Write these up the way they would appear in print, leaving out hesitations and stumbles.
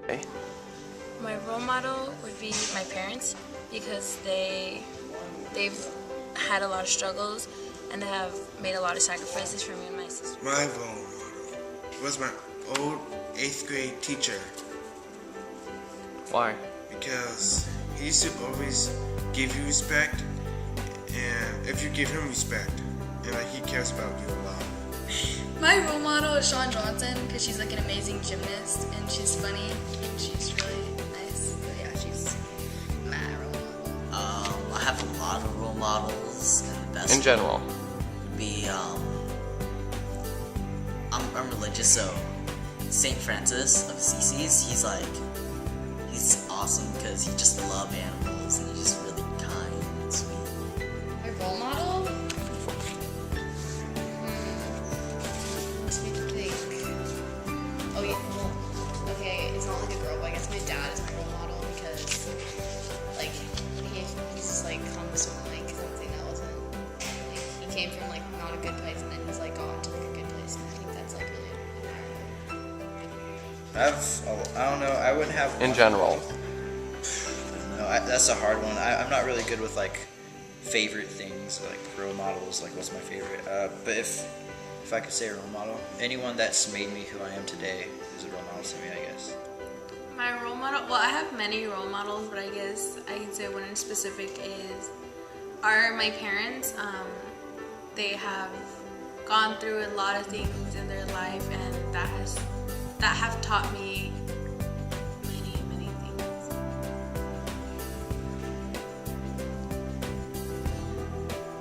Okay. My role model would be my parents because they've had a lot of struggles and they have made a lot of sacrifices for me and my sister. My role model was my old 8th grade teacher Why? because he used to always give you respect, and if you give him respect, and like he cares about you a lot. My role model is Shawn Johnson because she's like an amazing gymnast and she's funny and she's really nice. So yeah, she's my role model. I have a lot of role models, and the best In general. would be I'm religious, so Saint Francis of Assisi, he's awesome because he just loves animals and he's just really kind and sweet. My role model? Makes me think. Oh yeah, well, okay, it's not like a girl, but I guess my dad is my role model because, like, he's just like comes from like something that wasn't like he came from like not a good place and then he's like gone to like a good place, and I think that's like really admirable. I don't know. I wouldn't have In one. general. No, that's a hard one. I'm not really good with like favorite things, like role models. Like, what's my favorite? But if I could say a role model, anyone that's made me who I am today is a role model to me, I guess. My role model, well, I have many role models, but I guess I can say one in specific are my parents. They have gone through a lot of things in their life, and that have taught me many things.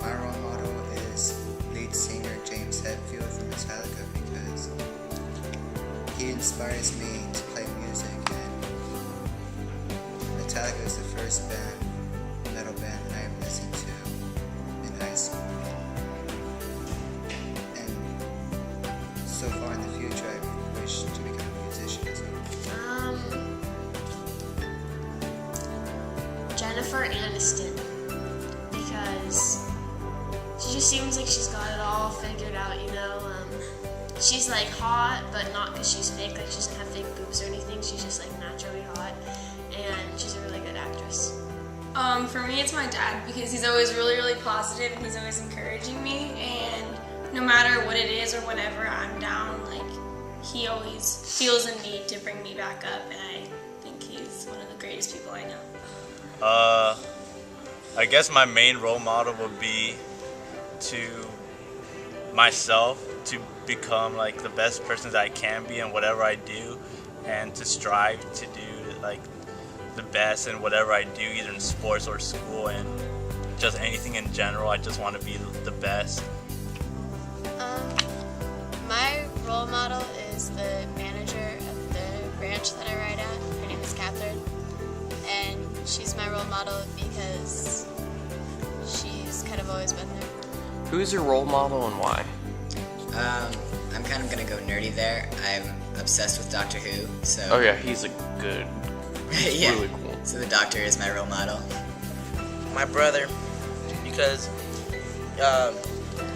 My role model is lead singer James Hetfield from Metallica because he inspires me to play music, and Metallica is the first metal band I listened to in high school. And so far in the future I wish to become a musician as well. Jennifer Aniston, because she just seems like she's got it all figured out, you know. She's like hot, but not because she's fake, like she doesn't have fake boobs or anything. She's just like naturally hot, and she's a really good actress. For me, it's my dad because he's always really positive and he's always encouraging me, and no matter what it is or whatever I'm down, like he always feels a need to bring me back up, and I think he's one of the greatest people I know. I guess my main role model would be to myself to become like the best person that I can be in whatever I do, and to strive to do like the best in whatever I do, either in sports or school and just anything in general. I just want to be the best. My role model is the manager of the ranch that I ride at. Her name is Catherine, and she's my role model because she's kind of always been there. Who's your role model and why? I'm kind of gonna go nerdy there. I'm obsessed with Doctor Who, so Oh yeah, he's a good, yeah. really cool. So the Doctor is my role model. My brother, because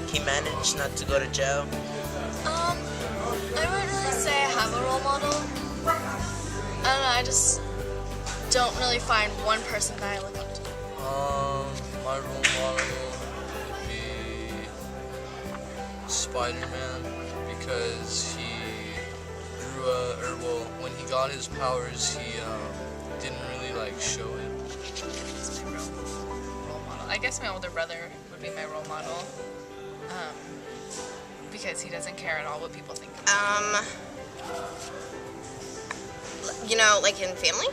he managed not to go to jail. I wouldn't really say I have a role model. I don't know, I just don't really find one person that I look up to. My role model would be Spider-Man because he grew up, or well, when he got his powers, he didn't really like show it. That's my role model. I guess my older brother would be my role model because he doesn't care at all what people think of him. You know, like in family?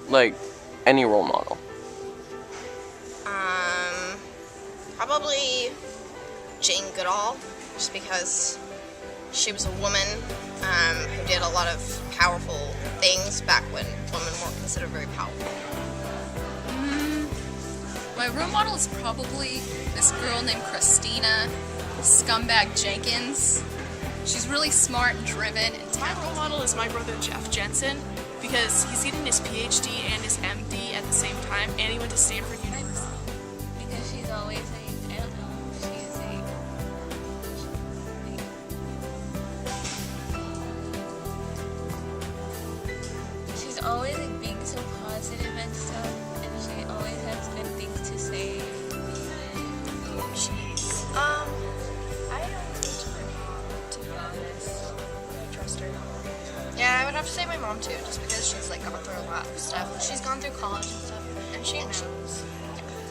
Like, any role model. Probably Jane Goodall, just because she was a woman who did a lot of powerful things back when women weren't considered very powerful. My role model is probably this girl named Christina Scumbag Jenkins. She's really smart and driven. And my role model is my brother Jeff Jensen because he's getting his PhD and his MD at the same time, and he went to Stanford University. Because she's always I don't know, she's always like being so positive and stuff, and she always has good things to say. Oh, jeez. I don't trust my mom, to be honest. I trust her. Yeah, I would have to say my mom too, just because she's like gone through a lot of stuff. She's gone through college and stuff, and she knows.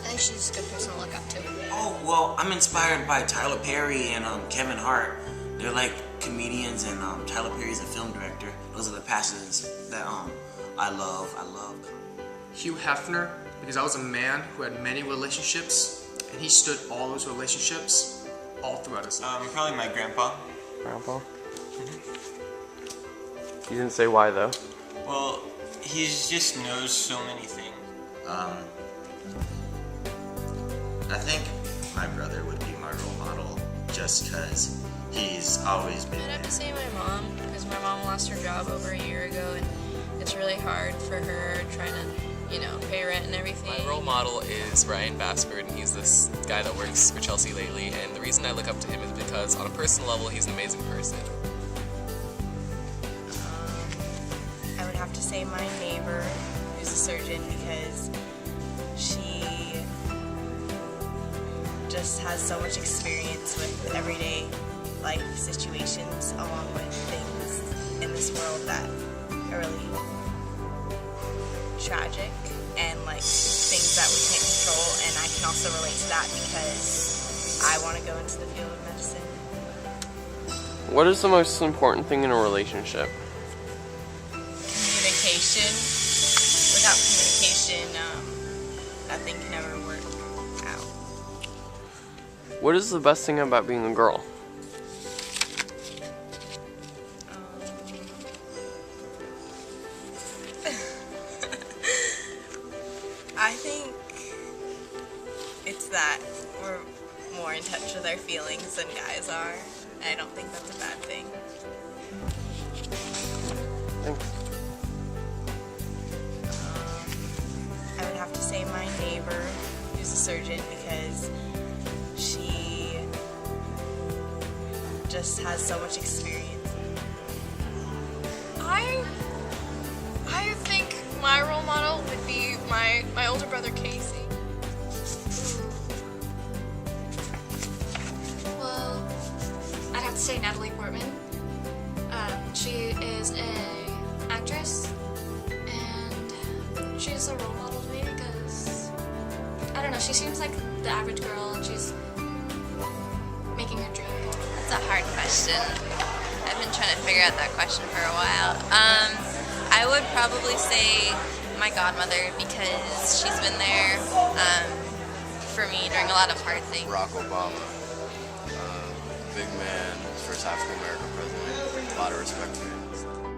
I think she's a good person to look up to. Oh, well, I'm inspired by Tyler Perry and Kevin Hart. They're like comedians, and Tyler Perry's a film director. Those are the passions that I love. I love. Hugh Hefner, because I was a man who had many relationships, and he stood all those relationships all throughout his life. Probably my grandpa. Grandpa? You didn't say why though. Well, he just knows so many things. I think my brother would be my role model just because he's always been I'd have there. to say my mom, because my mom lost her job over a year ago, and it's really hard for her trying to, pay rent and everything. My role model is Ryan Bassford, and he's this guy that works for Chelsea lately, and the reason I look up to him is because on a personal level, he's an amazing person. I would have to say my neighbor, who's a surgeon, because she just has so much experience with everyday life situations, along with things in this world that are really tragic and like things that we can't control. And I can also relate to that because I want to go into the field of medicine. What is the most important thing in a relationship? Communication. Without communication, nothing can ever work out. What is the best thing about being a girl? I think it's that we're more in touch with our feelings than guys are. I don't think that's a bad thing. Thanks. I would have to say my neighbor, who's a surgeon, because she just has so much experience. I think my role model would be my older brother Casey. Well, I'd have to say Natalie Portman. She is an actress, and she's a role model to me because, I don't know, she seems like the average girl, and she's making her dream. That's a hard question. I've been trying to figure out that question for a while. I would probably say my godmother because she's been there for me during a lot of hard things. Barack Obama, big man, first African American president, a lot of respect for him.